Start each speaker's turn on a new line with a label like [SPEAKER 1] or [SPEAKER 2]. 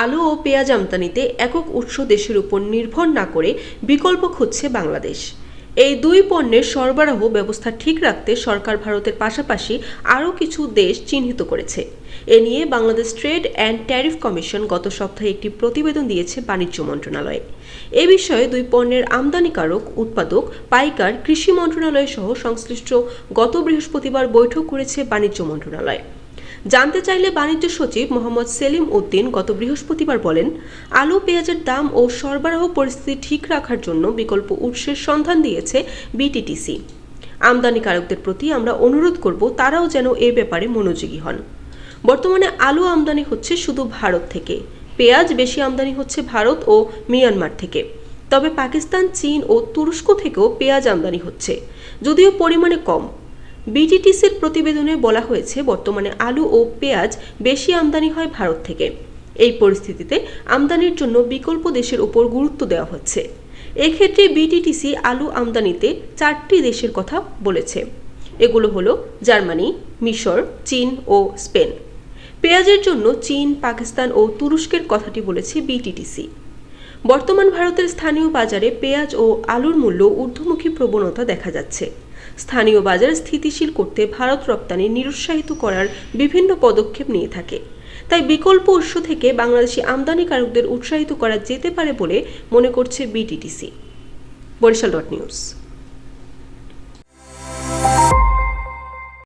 [SPEAKER 1] আলু ও পেঁয়াজ আমদানিতে একক উৎস দেশের উপর নির্ভর না করে বিকল্প খুঁজছে বাংলাদেশ। এই দুই পণ্যের সরবরাহ ব্যবস্থা ঠিক রাখতে সরকার ভারতের পাশাপাশি আরও কিছু দেশ চিহ্নিত করেছে। এ নিয়ে Bangladesh trade and tariff commission গত সপ্তাহে একটি প্রতিবেদন দিয়েছে বাণিজ্য মন্ত্রণালয়ে। এ বিষয়ে দুই পণ্যের আমদানিকারক, উৎপাদক, পাইকার, কৃষি মন্ত্রণালয় সহ সংশ্লিষ্ট গত বৃহস্পতিবার বৈঠক করেছে বাণিজ্য মন্ত্রণালয়। জানতে চাইলে বাণিজ্য সচিব মোহাম্মদ সেলিম উদ্দিন গত বৃহস্পতিবার বলেন, আলু পেঁয়াজের দাম ও সরবরাহ পরিস্থিতি ঠিক রাখার জন্য বিকল্প উৎসের সন্ধান দিয়েছে বিটিটিসি। আমদানিকারকদের প্রতি আমরা অনুরোধ করব তারাও যেন এ ব্যাপারে মনোযোগী হন। বর্তমানে আলু আমদানি হচ্ছে শুধু ভারত থেকে, পেঁয়াজ বেশি আমদানি হচ্ছে ভারত ও মিয়ানমার থেকে। তবে পাকিস্তান, চীন ও তুরস্ক থেকেও পেঁয়াজ আমদানি হচ্ছে, যদিও পরিমাণে কম। বিটিটিসির প্রতিবেদনে বলা হয়েছে, বর্তমানে আলু ও পেঁয়াজ বেশি আমদানি হয় ভারত থেকে। এই পরিস্থিতিতে আমদানির জন্য বিকল্প দেশের উপর গুরুত্ব দেওয়া হচ্ছে। এক্ষেত্রে বিটিটিসি আলু আমদানিতে 4টি দেশের কথা বলেছে। এগুলো হলো জার্মানি, মিশর, চীন ও স্পেন। পেঁয়াজের জন্য চীন, পাকিস্তান ও তুরস্কের কথাটি বলেছে বিটিটিসি। বর্তমান ভারতের স্থানীয় বাজারে পেঁয়াজ ও আলুর মূল্য ঊর্ধ্বমুখী প্রবণতা দেখা যাচ্ছে। স্থানীয় বাজার স্থিতিশীল করতে ভারত রপ্তানি নিরুৎসাহিত করার বিভিন্ন পদক্ষেপ নিয়ে থাকে। তাই বিকল্প উৎস থেকে বাংলাদেশি আমদানিকারকদের উৎসাহিত করা যেতে পারে বলে মনে করছে বিটিটিসি। বরিশাল.নিউজ।